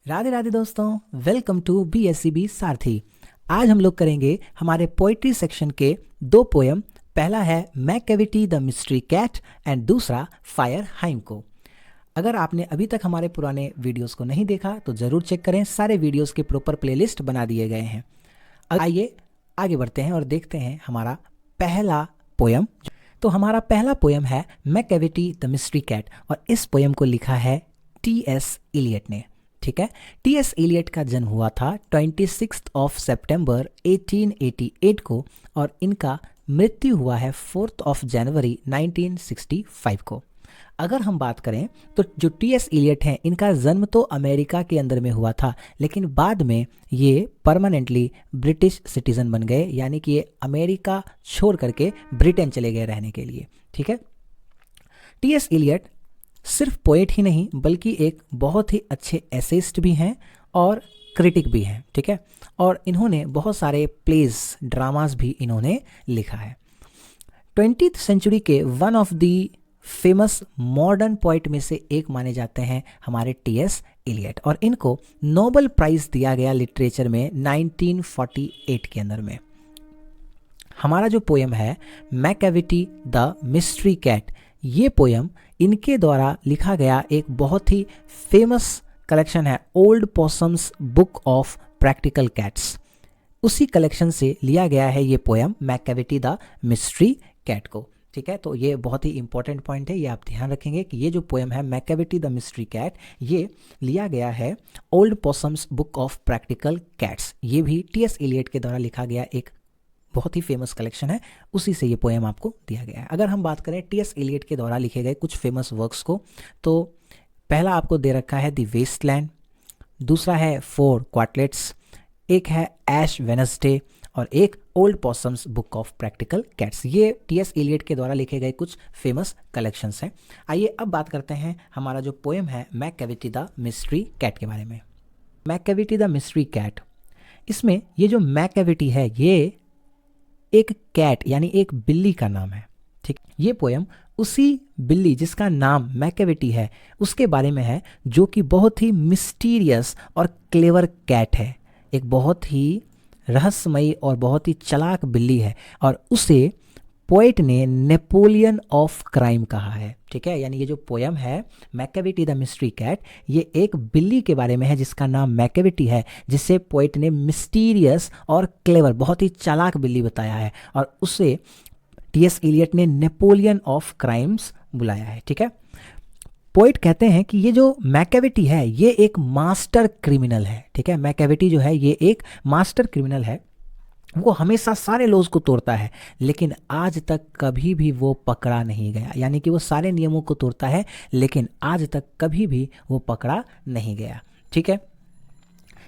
राधे राधे दोस्तों, welcome to BSCB सारथी। आज हम लोग करेंगे हमारे पोइट्री सेक्शन के दो पोयम। पहला है Macavity the mystery cat and दूसरा फायर हाइम को। अगर आपने अभी तक हमारे पुराने वीडियोस को नहीं देखा तो ज़रूर चेक करें, सारे वीडियोस के प्रॉपर प्लेलिस्ट बना दिए गए हैं। आइए आगे बढ़ते हैं और देखते हैं हमारा पहला पोयम। तो हमारा पहला पोयम है मैकैविटी द मिस्ट्री कैट और इस पोयम को लिखा है T.S. इलियट ने। ठीक है, T.S. इलियट का जन्म हुआ था 26 सितंबर 1888 को और इनका मृत्यु हुआ है 4 जनवरी 1965 को। अगर हम बात करें तो जो T.S. इलियट हैं, इनका जन्म तो अमेरिका के अंदर में हुआ था, लेकिन बाद में ये परमानेंटली ब्रिटिश सिटीजन बन गए, यानी कि ये अमेरिका छोड़ करके ब्रिटेन चले गए रहने के लिए। ठीक है, T.S. इलियट सिर्फ पोएट ही नहीं बल्कि एक बहुत ही अच्छे एसेइस्ट भी हैं और क्रिटिक भी हैं। ठीक है, और इन्होंने बहुत सारे प्लेज, ड्रामास भी इन्होंने लिखा है। 20th सेंचुरी के one of the famous modern poet में से एक माने जाते हैं हमारे T.S. इलियट, और इनको नोबेल प्राइज दिया गया लिटरेचर में 1948 के अंदर में। हमारा जो पोयम है मैकैविटी द मिस्ट्री कैट, ये पोयम इनके द्वारा लिखा गया एक बहुत ही फेमस कलेक्शन है, old Possum's book of practical cats. उसी कलेक्शन से लिया गया है ये poem Macavity the mystery cat को। ठीक है, तो ये बहुत ही इंपॉर्टेंट पॉइंट है, ये आप ध्यान रखेंगे कि ये जो पोयम है मैकैविटी द मिस्ट्री कैट, ये लिया गया है old Possum's book of practical cats. ये भी T.S. इलियट के द्वारा लिखा गया एक बहुत ही फेमस कलेक्शन है, उसी से ये पोएम आपको दिया गया है। अगर हम बात करें T.S. इलियट के द्वारा लिखे गए कुछ फेमस वर्क्स को, तो पहला आपको दे रखा है द वेस्टलैंड, दूसरा है फोर क्वार्टलेट्स, एक है ऐश वेनसडे और एक old Possum's book of practical cats. ये T.S. इलियट के द्वारा लिखे गए कुछ फेमस कलेक्शंस हैं। आइए अब बात करते हैं हमारा जो पोएम है मैकैविटी द मिस्ट्री कैट के बारे में। मैकैविटी द मिस्ट्री कैट, इसमें ये जो मैकैविटी है ये एक कैट यानी एक बिल्ली का नाम है। ठीक, ये पोयम उसी बिल्ली जिसका नाम मैकैविटी है उसके बारे में है, जो कि बहुत ही मिस्टीरियस और क्लेवर कैट है, एक बहुत ही रहस्यमयी और बहुत ही चालाक बिल्ली है, और उसे पोएट ने नेपोलियन ऑफ क्राइम कहा है। ठीक है, यानी ये जो पोयम है मैकैविटी द मिस्ट्री कैट, ये एक बिल्ली के बारे में है जिसका नाम मैकैविटी है, जिसे पोएट ने मिस्टीरियस और क्लेवर, बहुत ही चालाक बिल्ली बताया है, और उसे T.S. इलियट ने नेपोलियन ऑफ क्राइम्स बुलाया है। ठीक है, पोएट कहते हैं कि ये जो मैकैविटी है ये एक मास्टर क्रिमिनल है। ठीक है, मैकैविटी जो है ये एक मास्टर क्रिमिनल है, वो हमेशा सारे लॉज को तोड़ता है लेकिन आज तक कभी भी वो पकड़ा नहीं गया। यानी कि वो सारे नियमों को तोड़ता है लेकिन आज तक कभी भी वो पकड़ा नहीं गया। ठीक है,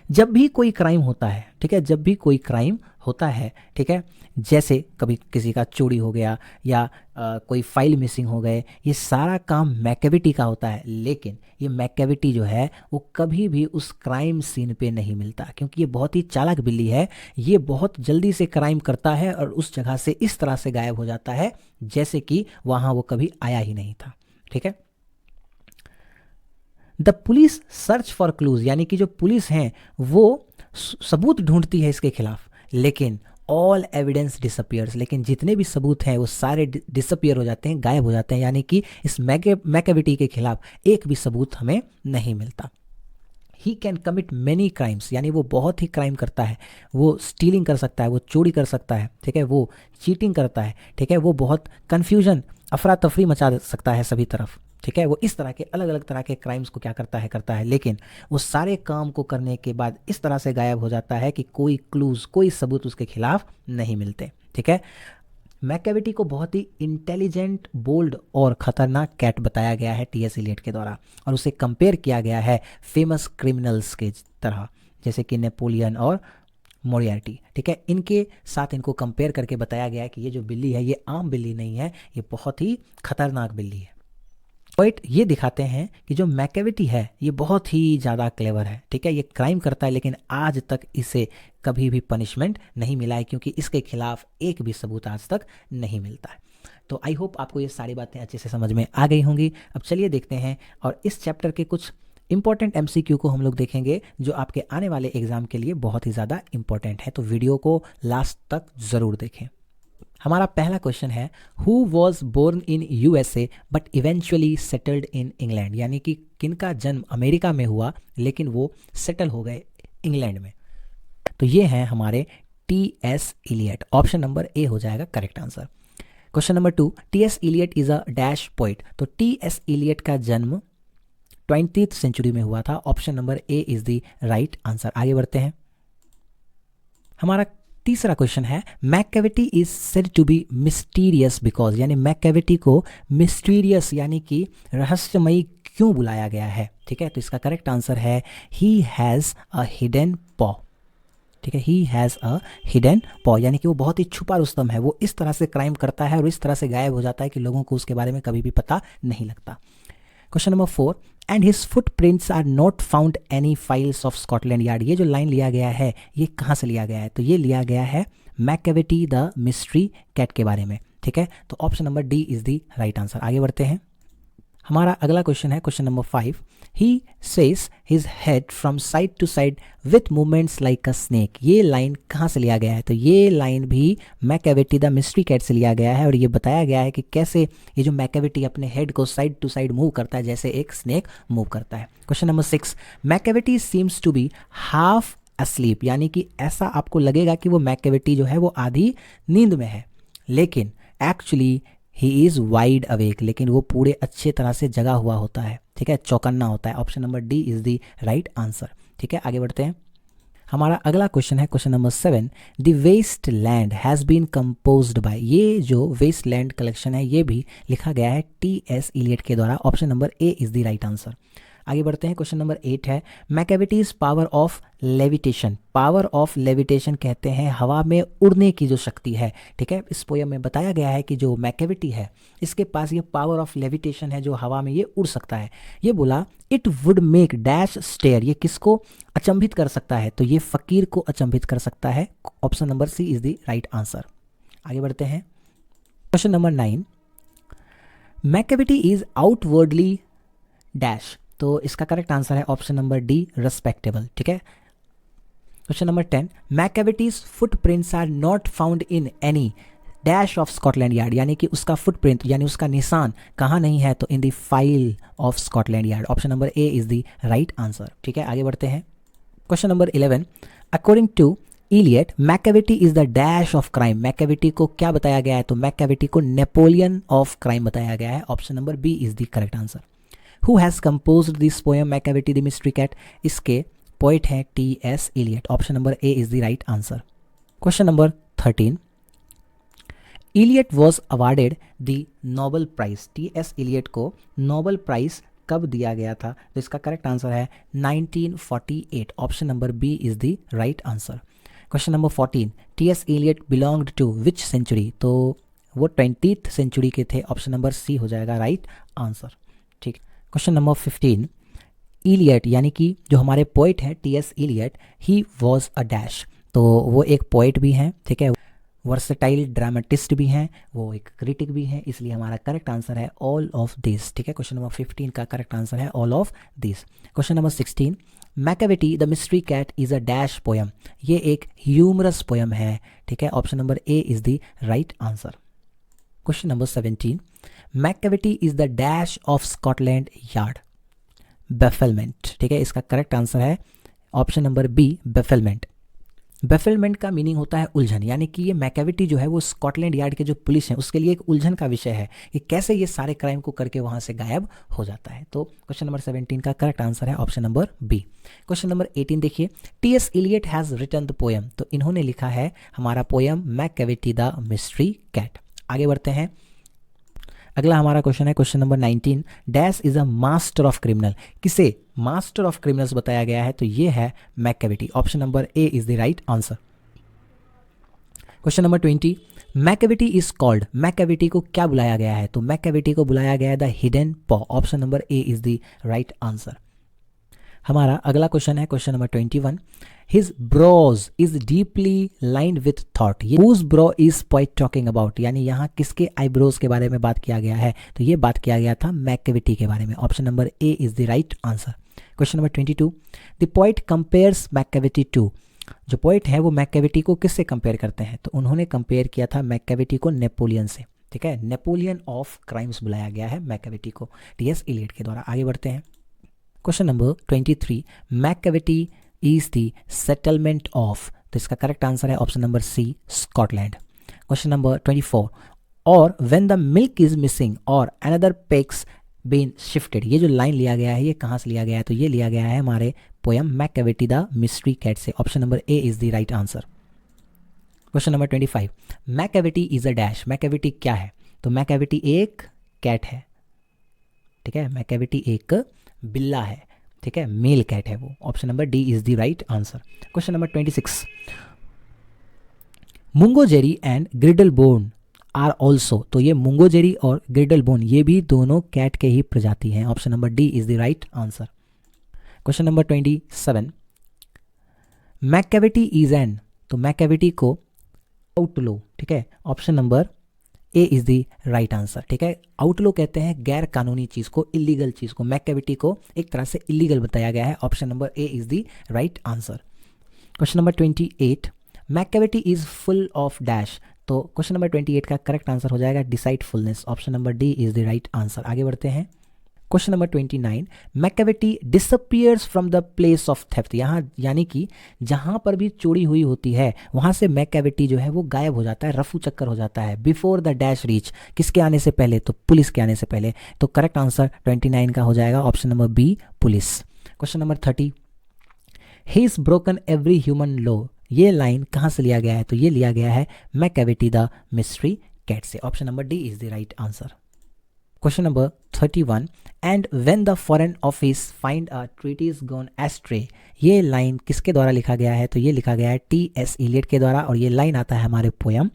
जब भी कोई क्राइम होता है, ठीक है, जब भी कोई क्राइम होता है, ठीक है, जैसे कभी किसी का चोरी हो गया या कोई फाइल मिसिंग हो गए, ये सारा काम मैकैविटी का होता है, लेकिन ये मैकैविटी जो है वो कभी भी उस क्राइम सीन पे नहीं मिलता, क्योंकि ये बहुत ही चालाक बिल्ली है। ये बहुत जल्दी से क्राइम करता है और उस जगह से इस तरह से गायब हो जाता है जैसे कि वहाँ वो कभी आया ही नहीं था। ठीक है, the police search for clues, यानी कि जो पुलिस हैं वो सबूत ढूंढती है इसके खिलाफ, लेकिन ऑल एविडेंस डिसअपियर्स, लेकिन जितने भी सबूत हैं वो सारे डिसअपियर हो जाते हैं, गायब हो जाते हैं, यानी कि इस मैकैविटी के खिलाफ एक भी सबूत हमें नहीं मिलता। He can commit many crimes, यानी वो बहुत ही क्राइम करता है, वो स्टीलिंग कर सकता है, वो चोरी कर सकता है, ठीक है, वो चीटिंग करता है, ठीक है, वो बहुत कन्फ्यूजन, अफरा तफरी मचा सकता है सभी तरफ। ठीक है, वो इस तरह के अलग अलग तरह के क्राइम्स को क्या करता है, लेकिन वो सारे काम को करने के बाद इस तरह से गायब हो जाता है कि कोई क्लूज, कोई सबूत उसके खिलाफ नहीं मिलते। ठीक है, मैकैविटी को बहुत ही इंटेलिजेंट, बोल्ड और खतरनाक कैट बताया गया है T.S. इलियट के द्वारा, और उसे कंपेयर किया गया है फेमस क्रिमिनल्स के तरह, जैसे कि नेपोलियन और मोरियार्टी। ठीक है, इनके साथ इनको कंपेयर करके बताया गया है कि ये जो बिल्ली है ये आम बिल्ली नहीं है, ये बहुत ही खतरनाक बिल्ली है। पोएट ये दिखाते हैं कि जो मैकैविटी है ये बहुत ही ज़्यादा क्लेवर है। ठीक है, ये क्राइम करता है लेकिन आज तक इसे कभी भी पनिशमेंट नहीं मिला है, क्योंकि इसके खिलाफ एक भी सबूत आज तक नहीं मिलता है। तो आई होप आपको ये सारी बातें अच्छे से समझ में आ गई होंगी। अब चलिए देखते हैं और इस चैप्टर के कुछ इंपॉर्टेंट एमसीक्यू को हम लोग देखेंगे जो आपके आने वाले एग्जाम के लिए बहुत ही ज़्यादा इंपॉर्टेंट है, तो वीडियो को लास्ट तक ज़रूर देखें। हमारा पहला क्वेश्चन है who was born in USA but eventually settled in England, यानी कि किनका जन्म अमेरिका में हुआ लेकिन वो सेटल हो गए इंग्लैंड में। तो ये हैं हमारे T S. Eliot. Option number A हो जाएगा correct answer. Question number 2, T S. Eliot is a dash poet. तो टी.एस. इलियट का जन्म 20th सेंचुरी में हुआ था। Option number A is the right answer. आगे बढ़ते हैं। हमारा तीसरा क्वेश्चन है Macavity is said to be mysterious because, यानी मैककेविटी को मिस्टीरियस यानी कि रहस्यमयी क्यों बुलाया गया है। ठीक है, तो इसका करेक्ट आंसर है ही हैज़ अ हिडन पॉ। ठीक है, ही हैज़ अ हिडन पॉ, यानी कि वो बहुत ही छुपा रुस्तम है। वो इस तरह से क्राइम करता है और इस तरह से गायब हो जाता है कि लोगों को उसके बारे में कभी भी पता नहीं लगता। Question number 4, and his footprints are not found any files of Scotland Yard. ये जो लाइन लिया गया है ये कहाँ से लिया गया है, तो ये लिया गया है मैककेविटी द मिस्ट्री कैट के बारे में। ठीक है, तो option number D is the right answer. आगे बढ़ते हैं। हमारा अगला क्वेश्चन है question number 5, he says his head from side to side with movements like a snake. ये लाइन कहाँ से लिया गया है, तो ये लाइन भी मैककेविटी द मिस्ट्री कैट से लिया गया है और ये बताया गया है कि कैसे ये जो मैककेविटी अपने हेड को साइड टू साइड मूव करता है जैसे एक स्नेक मूव करता है। Question number 6, Macavity seems to be half asleep, यानी कि ऐसा आपको लगेगा कि वो मैककेविटी जो है वो आधी नींद में है, लेकिन actually he is wide awake, लेकिन वो पूरे अच्छे तरह से जगा हुआ होता है। ठीक है, चौकन्ना होता है। Option number D is the right answer. ठीक है, आगे बढ़ते हैं। हमारा अगला क्वेश्चन है question number 7, the waste land has been composed by. ये जो वेस्ट लैंड कलेक्शन है ये भी लिखा गया है टी.एस. इलियट के द्वारा। Option number A is the right answer. आगे बढ़ते हैं। क्वेश्चन नंबर 8 है Macavity's power of levitation. Power of levitation कहते हैं हवा में उड़ने की जो शक्ति है। ठीक है, इस पोयम में बताया गया है कि जो मैककेविटी है इसके पास ये पावर ऑफ लेविटेशन है, जो हवा में ये उड़ सकता है। ये बोला it would make dash stare, ये किसको अचंभित कर सकता है, तो ये फकीर को अचंभित कर सकता है। Option number C is the right answer. आगे बढ़ते हैं। Question number 9, Macavity is outwardly dash, तो इसका करेक्ट आंसर है ऑप्शन नंबर डी रेस्पेक्टेबल। ठीक है, question number 10, Macavity's footprints are not found in any dash of Scotland Yard, यानी कि उसका फुटप्रिंट यानी उसका निशान कहाँ नहीं है, तो in the file of Scotland Yard. Option number A is the right answer. ठीक है, आगे बढ़ते हैं। Question number 11, according to Eliot Macavity is the dash of crime. Macavity को क्या बताया गया है, तो मैककेविटी को नेपोलियन ऑफ क्राइम बताया गया है। Option number B is the correct answer. Who has composed this poem Macavity the mystery cat, इसके पोइट हैं T S. Eliot. Option number A is the right answer. Question number 13, Eliot was awarded the Nobel prize. T S. Eliot को Nobel prize कब दिया गया था, तो इसका correct answer है 1948। Option number B is the right answer. Question number 14, T S. Eliot belonged to which century, तो वो 20th सेंचुरी के थे। ऑप्शन नंबर सी हो जाएगा राइट आंसर। ठीक। क्वेश्चन नंबर 15, इलियट यानी कि जो हमारे पोइट हैं T S. Eliot, he was a dash, तो वो एक पोइट भी हैं। ठीक है, वर्सेटाइल ड्रामेटिस्ट भी हैं, वो एक क्रिटिक भी हैं, इसलिए हमारा करेक्ट आंसर है ऑल ऑफ दिस। ठीक है, क्वेश्चन नंबर 15 का करेक्ट आंसर है all of this. Question number 16, Macavity the mystery cat is a dash poem, ये एक ह्यूमरस पोयम है। ठीक है, option number A is the right answer. Question number 17, Macavity is the dash of Scotland Yard, bafflement. ठीक है, इसका correct answer है option number B bafflement. Bafflement का मीनिंग होता है उलझन, यानी कि ये मैककेविटी जो है वो स्कॉटलैंड यार्ड के जो पुलिस हैं उसके लिए एक उलझन का विषय है कि कैसे ये सारे क्राइम को करके वहां से गायब हो जाता है। तो क्वेश्चन नंबर 17 का करेक्ट आंसर है option number B. Question number 18 देखिए, T S. Eliot has written the poem, तो इन्होंने लिखा है हमारा poem Macavity the mystery cat. आगे बढ़ते हैं। अगला हमारा क्वेश्चन है question number 19, dash is a master of criminal, किसे मास्टर ऑफ क्रिमिनल्स बताया गया है, तो ये है Macavity. Option number A is the right answer. Question number 20, Macavity is called, मैककेविटी को क्या बुलाया गया है, तो मैककेविटी को बुलाया गया है the hidden paw. Option number A is the right answer. हमारा अगला क्वेश्चन है question number 21, his brows is deeply lined with thought, whose brow is poet talking about, यानी यहाँ किसके आईब्रोज के बारे में बात किया गया है, तो ये बात किया गया था मैककेविटी के बारे में। Option number A is the right answer. Question number 22, the poet compares Macavity to. जो पोइट है वो मैकैविटी को किससे कंपेयर करते हैं? तो उन्होंने कंपेयर किया था मैकैविटी को नेपोलियन से। ठीक है, नेपोलियन ऑफ क्राइम्स बुलाया गया है मैकैविटी को टीएस इलियट के द्वारा। आगे बढ़ते हैं। Question number 23, Macavity is the settlement of. तो इसका करेक्ट आंसर है option number C, Scotland. Question number 24, और when the milk is missing और अनदर पेक्स बीन शिफ्टेड। ये जो लाइन लिया गया है ये कहाँ से लिया गया है? तो ये लिया गया है हमारे poem Macavity the mystery cat से। Option number A is the right answer. Question number 25, Macavity is a dash. Macavity क्या है? तो मैकैविटी एक कैट है। ठीक है, मैकैविटी एक बिल्ला है। ठीक है, मेल कैट है वो। Option number D is the right answer. Question number 26, Mungojerrie and Griddlebone are also. तो ये मुंगोजेरी और ग्रिडलबोन ये भी दोनों कैट के ही प्रजाति हैं। Option number D is the right answer. Question number 27, Macavity is an. तो मैकैविटी को आउटलो। ठीक है, option number A is the right answer. ठीक है, आउटलो कहते हैं गैर कानूनी चीज को, इलीगल चीज को। मैकैविटी को एक तरह से इलीगल बताया गया है। Option number A is the right answer. Question number 28, Macavity is full of dash. तो क्वेश्चन नंबर 28 का करेक्ट आंसर हो जाएगा deceitfulness. Option number D is the right answer. आगे बढ़ते हैं। Question number 29, Macavity disappears from the place of theft. यहाँ यानी कि जहां पर भी चोरी हुई होती है वहां से मैकैविटी जो है वो गायब हो जाता है, रफू चक्कर हो जाता है। बिफोर द डैश रीच, किसके आने से पहले? तो पुलिस के आने से पहले। तो करेक्ट आंसर 29 का हो जाएगा option number B, police. Question number 30, he is broken every human law. ये लाइन कहाँ से लिया गया है? तो ये लिया गया है मैकैविटी द मिस्ट्री कैट से। Option number D is the right answer. Question number 31, and when the foreign office find a treaty's gone astray. ये लाइन किसके द्वारा लिखा गया है? तो ये लिखा गया है टी.एस. इलियट के द्वारा और ये लाइन आता है हमारे poem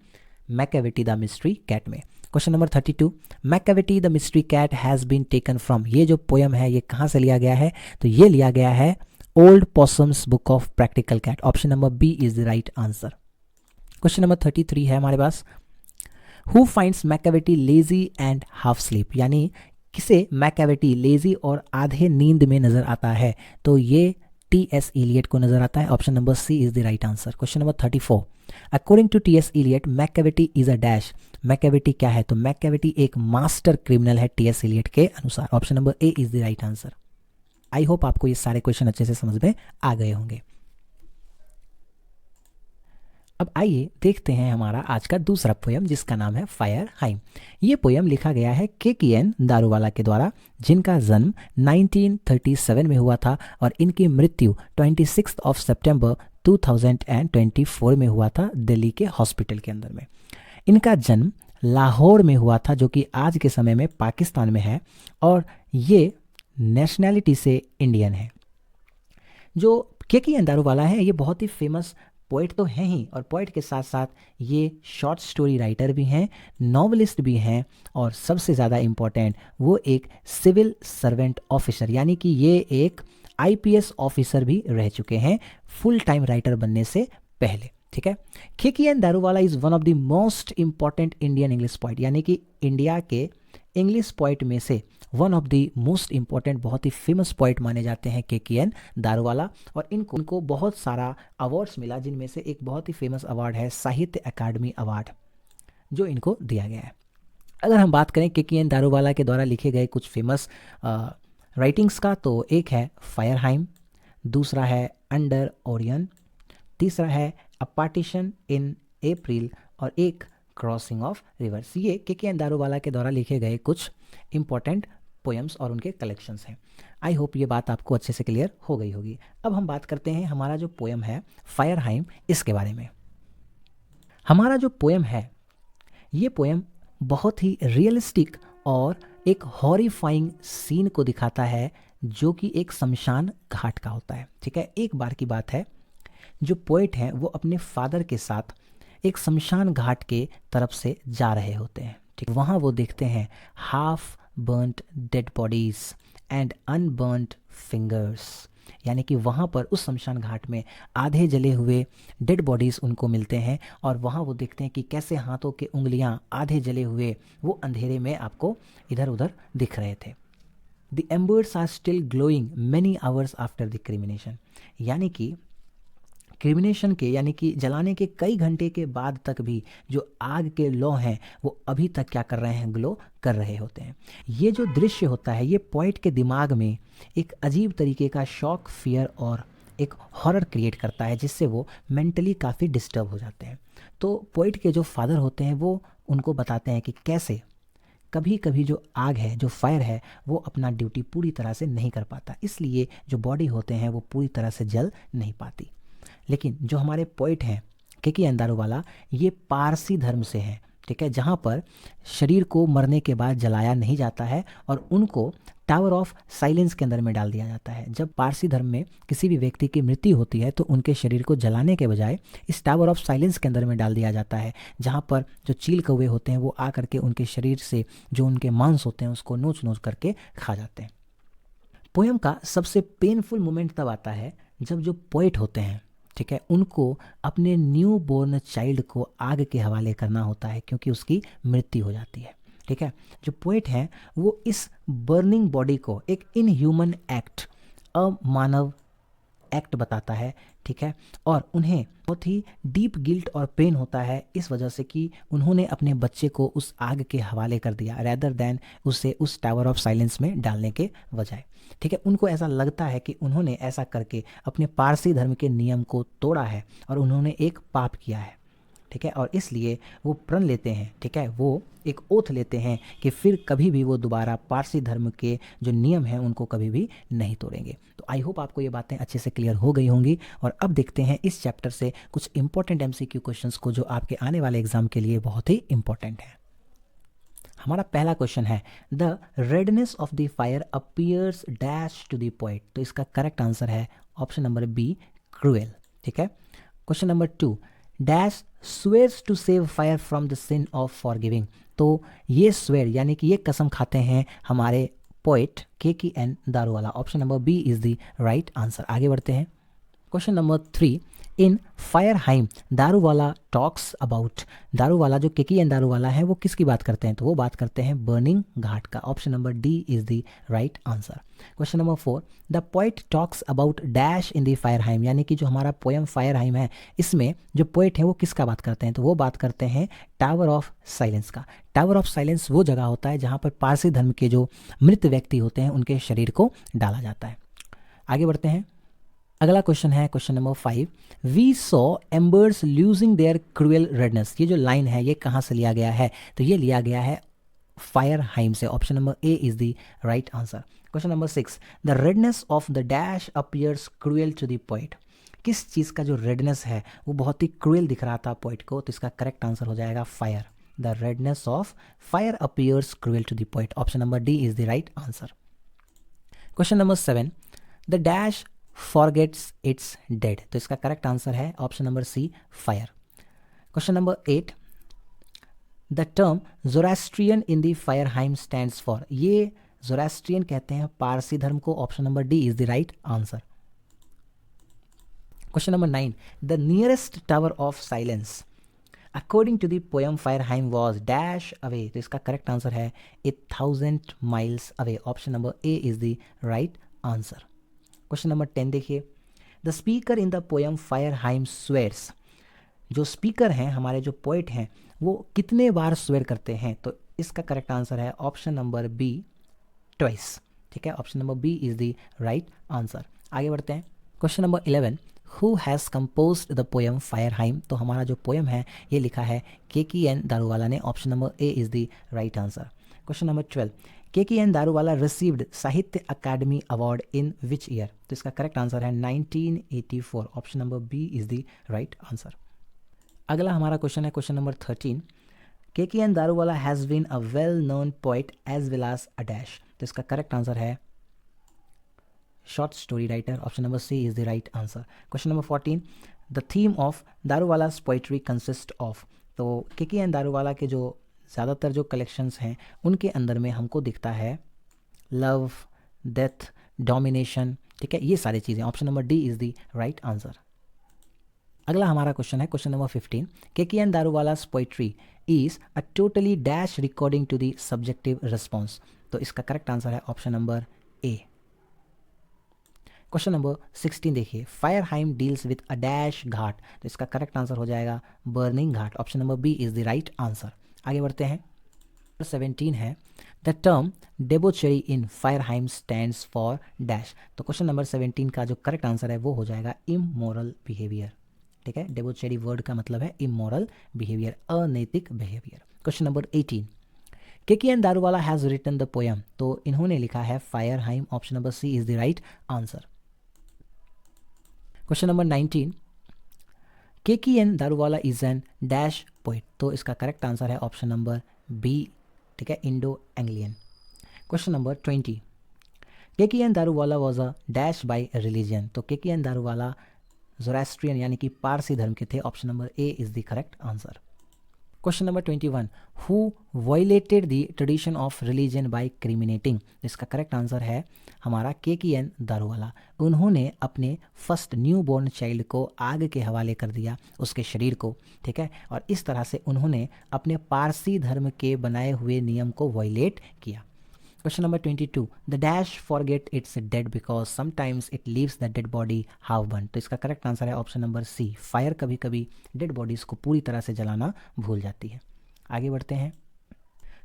Macavity the mystery cat में। Question number 32, Macavity the mystery cat has been taken from. ये जो पोयम है ये कहाँ से लिया गया है? तो ये लिया गया है old Possum's book of practical cat. Option number B is the right answer. Question number 33 है हमारे पास, who finds Macavity lazy and half sleep. यानी किसे मैकैविटी लेजी और आधे नींद में नजर आता है? तो ये टी.एस. इलियट को नजर आता है। Option number C is the right answer. Question number 34, according to T S. Eliot Macavity is a dash. Macavity क्या है? तो मैकैविटी एक मास्टर क्रिमिनल है टी.एस. इलियट के अनुसार। Option number A is the right answer. I hope आपको ये सारे क्वेश्चन अच्छे से समझ में आ गए होंगे। अब आइए देखते हैं हमारा आज का दूसरा पोयम जिसका नाम है फायर हाइम। ये पोयम लिखा गया है के.की.एन. दारूवाला के द्वारा, जिनका जन्म 1937 में हुआ था और इनकी मृत्यु 26 सितंबर 2024 में हुआ था दिल्ली के हॉस्पिटल के अंदर में। इनका जन्म लाहौर में हुआ था जो कि आज के समय में पाकिस्तान में है और ये नेशनैलिटी से इंडियन है। जो के.की.एन. दारूवाला है ये बहुत ही फेमस पोइट तो हैं ही और पोइट के साथ साथ ये शॉर्ट स्टोरी राइटर भी हैं, नॉवलिस्ट भी हैं और सबसे ज़्यादा इम्पॉर्टेंट वो एक सिविल सर्वेंट ऑफिसर यानी कि ये एक आईपीएस ऑफिसर भी रह चुके हैं फुल टाइम राइटर बनने से पहले। ठीक है, K K N. Daruwalla is one of the most important Indian English poet यानी कि इंडिया के इंग्लिश पोइट में से one of the most important बहुत ही फेमस पोइट माने जाते हैं के.की.एन. दारूवाला। और इनको बहुत सारा अवार्ड्स मिला जिनमें से एक बहुत ही फेमस अवार्ड है साहित्य अकादमी अवार्ड जो इनको दिया गया है। अगर हम बात करें के.की.एन. दारूवाला के द्वारा लिखे गए कुछ फेमस राइटिंग्स का तो एक है फायर हाइम, दूसरा है अंडर ओरियन, तीसरा है अ पार्टीशन इन अप्रैल और एक क्रॉसिंग ऑफ रिवर्स। ये के.की.एन. दारूवाला के द्वारा लिखे गए कुछ इंपॉर्टेंट पोएम्स और उनके कलेक्शंस हैं। आई होप ये बात आपको अच्छे से क्लियर हो गई होगी। अब हम बात करते हैं हमारा जो पोएम है फायर हाइम इसके बारे में। हमारा जो पोएम है ये पोएम बहुत ही रियलिस्टिक और एक हॉरिफाइंग सीन को दिखाता है जो कि एक शमशान घाट का होता है। ठीक है, एक बार की बात है जो पोएट हैं वो अपने फादर के साथ एक शमशान घाट के तरफ से जा रहे होते हैं। ठीक, वहाँ वो देखते हैं half burned dead bodies and unburned fingers यानी कि वहाँ पर उस शमशान घाट में आधे जले हुए डेड बॉडीज़ उनको मिलते हैं और वहाँ वो देखते हैं कि कैसे हाथों के उंगलियाँ आधे जले हुए वो अंधेरे में आपको इधर उधर दिख रहे थे। The embers are still glowing many hours after the cremation, यानी कि क्रिमिनेशन के यानी कि जलाने के कई घंटे के बाद तक भी जो आग के लौ हैं वो अभी तक क्या कर रहे हैं, ग्लो कर रहे होते हैं। ये जो दृश्य होता है ये पोइट के दिमाग में एक अजीब तरीके का शॉक, फियर और एक हॉरर क्रिएट करता है, जिससे वो मेंटली काफ़ी डिस्टर्ब हो जाते हैं। तो पोइट के जो फादर होते हैं वो उनको बताते हैं कि कैसे कभी कभी जो आग है, जो फायर है, वो अपना ड्यूटी पूरी तरह से नहीं कर पाता, इसलिए जो बॉडी होते हैं वो पूरी तरह से जल नहीं पाती। लेकिन जो हमारे पोइट हैं के.की.एन. दारूवाला, ये पारसी धर्म से हैं, ठीक है, जहाँ पर शरीर को मरने के बाद जलाया नहीं जाता है और उनको टावर ऑफ साइलेंस के अंदर में डाल दिया जाता है। जब पारसी धर्म में किसी भी व्यक्ति की मृत्यु होती है तो उनके शरीर को जलाने के बजाय इस टावर ऑफ साइलेंस के अंदर में डाल दिया जाता है, जहाँ पर जो चील कौवे होते हैं वो आ करके उनके शरीर से जो उनके मांस होते हैं उसको नोच नोच करके खा जाते हैं। पोयम का सबसे पेनफुल मोमेंट तब आता है जब जो पोइट होते हैं, ठीक है, उनको अपने न्यू बोर्न चाइल्ड को आग के हवाले करना होता है क्योंकि उसकी मृत्यु हो जाती है। ठीक है, जो पोइट हैं वो इस बर्निंग बॉडी को एक इनह्यूमन एक्ट, अमानव एक्ट बताता है, ठीक है, और उन्हें बहुत ही डीप गिल्ट और पेन होता है इस वजह से कि उन्होंने अपने बच्चे को उस आग के हवाले कर दिया रैदर दैन उसे उस टावर ऑफ साइलेंस में डालने के बजाय। ठीक है, उनको ऐसा लगता है कि उन्होंने ऐसा करके अपने पारसी धर्म के नियम को तोड़ा है और उन्होंने एक पाप किया है। ठीक है, और इसलिए वो प्रण लेते हैं, ठीक है, वो एक ओथ लेते हैं कि फिर कभी भी वो दोबारा पारसी धर्म के जो नियम हैं उनको कभी भी नहीं तोड़ेंगे। तो आई होप आपको ये बातें अच्छे से क्लियर हो गई होंगी। और अब देखते हैं इस चैप्टर से कुछ इंपॉर्टेंट एमसीक्यू क्वेश्चंस को जो आपके आने वाले एग्जाम के लिए बहुत ही इंपॉर्टेंट है। हमारा पहला क्वेश्चन है, the redness of the fire appears dash to the poet. तो इसका करेक्ट आंसर है ऑप्शन नंबर बी, क्रूएल। ठीक है, question number 2, dash swears to save fire from the sin of forgiving. तो ये स्वेयर यानी कि ये कसम खाते हैं हमारे poet K K N. Daruwalla. Option number B is the right answer. आगे बढ़ते हैं, question number 3, in fire hymn Daruwalla talks about. Daruwalla जो के.की.एन. दारूवाला है वो किसकी बात करते हैं, तो वो बात करते हैं बर्निंग घाट का। Option number D is the right answer. Question number 4, the poet talks about dash in the fire hymn, यानी कि जो हमारा पोएम फायरहाइम है इसमें जो पोएट है वो किसका बात करते हैं, तो वो बात करते हैं टावर ऑफ साइलेंस का। टावर ऑफ साइलेंस वो जगह होता है जहाँ पर पारसी धर्म के जो मृत व्यक्ति होते हैं उनके शरीर को डाला जाता है। आगे बढ़ते हैं, अगला क्वेश्चन है question number 5, we saw embers losing their cruel redness. ये जो लाइन है ये कहाँ से लिया गया है, तो ये लिया गया है फायरहाइम से। Option number A is the right answer. Question number 6, the redness of the dash appears cruel to the poet. किस चीज़ का जो रेडनेस है वो बहुत ही क्रूएल दिख रहा था पोएट को, तो इसका करेक्ट आंसर हो जाएगा fire. The redness of fire appears cruel to the poet. Option number D is the right answer. Question number 7, the dash forgets its dead. तो इसका करेक्ट आंसर है option number C, fire. Question number 8, the term Zoroastrian in the fire hymn stands for. ये Zoroastrian कहते हैं पारसी धर्म को। Option number D is the right answer. Question number 9, the nearest tower of silence according to the poem Fire Hymn was dash away. तो इसका correct answer है 1000 miles away. Option number A is the right answer. Question number 10 देखिए, the speaker in the poem Fire Hymn swears. जो speaker हैं हमारे जो poet हैं वो कितने बार स्वेयर करते हैं, तो इसका करेक्ट आंसर है ऑप्शन नंबर बी, ट्वाइस। ठीक है, option number B is the right answer. आगे बढ़ते हैं, question number 11, who has composed the poem fire hymn. तो हमारा जो पोएम है ये लिखा है के.की.एन. दारूवाला ने। Option number A is the right answer. Question number 12, K K N. Daruwalla received Sahitya Akademi award in which year. तो इसका करेक्ट आंसर है 1984। Option number B is the right answer. अगला हमारा क्वेश्चन है question number 13, Keki N. Daruwalla has been a well known poet as well as a dash. तो इसका correct answer है short story writer. Option number C is the right answer. Question number 14, the theme of Daruwalla's poetry consist of. तो के.की.एन. दारूवाला के जो ज़्यादातर जो collections हैं उनके अंदर में हमको दिखता है लव, डेथ, डोमिनेशन। ठीक है, ये सारी चीज़ें। Option number D is the right answer. अगला हमारा क्वेश्चन है question number 15, K K N. Daruwalla's poetry is a totally dash recording to the subjective response. तो इसका करेक्ट आंसर है option number A. Question number 16 देखिए, fire hymn deals with a dash ghat, तो इसका correct answer हो जाएगा burning ghat. Option number B is the right answer. आगे बढ़ते हैं। 17 है, the term डेबोचरी in फायरहाइम stands for dash, तो क्वेश्चन नंबर 17 का जो करेक्ट आंसर है वो हो जाएगा इमोरल बिहेवियर। ठीक है, डेबोचरी वर्ड का मतलब है इमोरल बिहेवियर, अनैतिक behaviour. Question number 18, K K N Daruwalla has written the poem, तो इन्होंने लिखा है fire hymn. Option number C is the right answer. Question number 19, K K N Daruwalla is an dash poet, तो इसका करेक्ट आंसर है ऑप्शन नंबर बी। ठीक है, Indo Anglian. Question number 20, K K N Daruwalla was a dash by religion, तो केकेएन दारूवाला ज़ोरास्ट्रियन यानी कि पारसी धर्म के थे। Option number A is the correct answer. Question number 21, who violated the tradition of religion by cremating, इसका correct answer है हमारा KKN Daruwalla. उन्होंने अपने फर्स्ट न्यू बॉर्न चाइल्ड को आग के हवाले कर दिया, उसके शरीर को। ठीक है, और इस तरह से उन्होंने अपने पारसी धर्म के बनाए हुए नियम को वायलेट किया। Question number 22, the dash forget it's dead because sometimes it leaves the dead body how burn, तो इसका करेक्ट आंसर है ऑप्शन नंबर सी, फायर कभी कभी डेड बॉडीज को पूरी तरह से जलाना भूल जाती है। आगे बढ़ते हैं।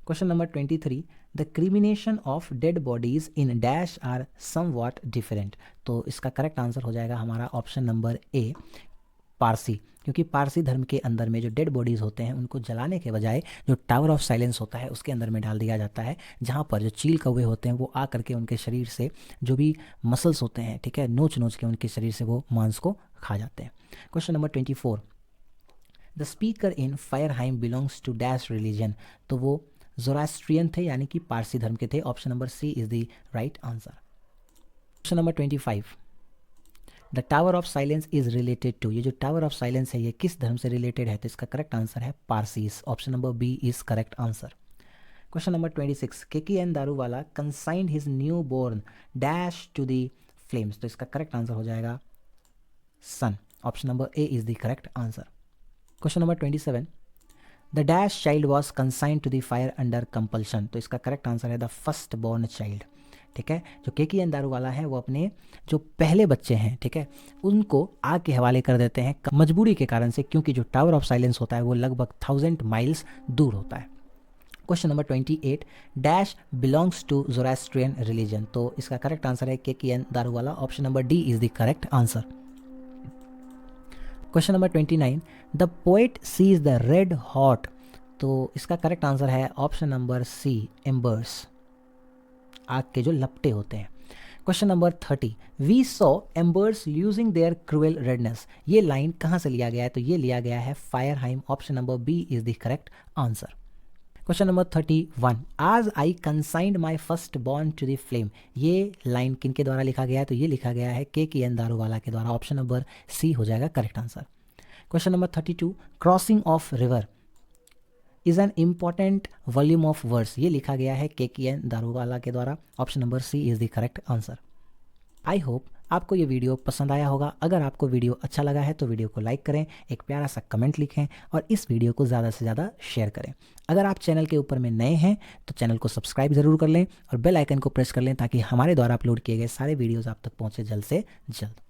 Question number 23, the cremation of dead bodies in dash are somewhat different, तो इसका करेक्ट आंसर हो जाएगा हमारा ऑप्शन नंबर ए, पारसी, क्योंकि पारसी धर्म के अंदर में जो डेड बॉडीज़ होते हैं उनको जलाने के बजाय जो टावर ऑफ साइलेंस होता है उसके अंदर में डाल दिया जाता है, जहाँ पर जो चील कौवे होते हैं वो आ करके उनके शरीर से जो भी मसल्स होते हैं, ठीक है, नोच नोच के उनके शरीर से वो मांस को खा जाते हैं। Question number 24, the speaker in fire hymn belongs to dash religion, तो वो ज़ोरास्ट्रियन थे यानी कि पारसी धर्म के थे। Option number C is the right answer. Question number 25, the tower of silence is related to, ये जो टावर ऑफ साइलेंस है ये किस धर्म से रिलेटेड है, तो इसका करेक्ट आंसर है Parsis. Option number B is correct answer. Question number 26, K K N Daruwalla consigned his new born dash to the flames, तो इसका करेक्ट आंसर हो जाएगा son. Option number A is the correct answer. Question number 27, the dash child was consigned to the fire under compulsion, तो इसका correct answer है the first born child. ठीक है, जो केकेएन दारूवाला है वो अपने जो पहले बच्चे हैं, ठीक है, उनको आग के हवाले कर देते हैं मजबूरी के कारण से, क्योंकि जो टावर ऑफ साइलेंस होता है वो लगभग 1000 माइल्स दूर होता है। Question number 28, dash belongs to Zoroastrian religion, तो इसका करेक्ट आंसर है KKN Daruwalla. Option number D is the correct answer. Question number 29, the poet sees the red hot, तो इसका करेक्ट आंसर है ऑप्शन नंबर सी, एम्बर्स, आग के जो लपटे होते हैं। Question number 30, we saw embers losing their cruel redness, ये लाइन कहाँ से लिया गया है, तो ये लिया गया है fire hymn. Option number B is the correct answer. Question number 31, आज I consigned my first born to the flame, ये लाइन किन के द्वारा लिखा गया है, तो ये लिखा गया है केकेएन दारूवाला के द्वारा। ऑप्शन नंबर सी हो जाएगा correct answer. Question number 32, crossing of river is an important volume of words, ये लिखा गया है केकेएन दारूवाला के द्वारा। Option number C is the correct answer. I hope आपको ये वीडियो पसंद आया होगा। अगर आपको वीडियो अच्छा लगा है तो वीडियो को लाइक करें, एक प्यारा सा कमेंट लिखें और इस वीडियो को ज़्यादा से ज़्यादा शेयर करें। अगर आप चैनल के ऊपर में नए हैं तो चैनल को सब्सक्राइब ज़रूर कर लें और बेल आइकन को प्रेस कर लें ताकि हमारे द्वारा अपलोड किए गए सारे वीडियोज़ आप तक पहुँचे जल्द से जल्द।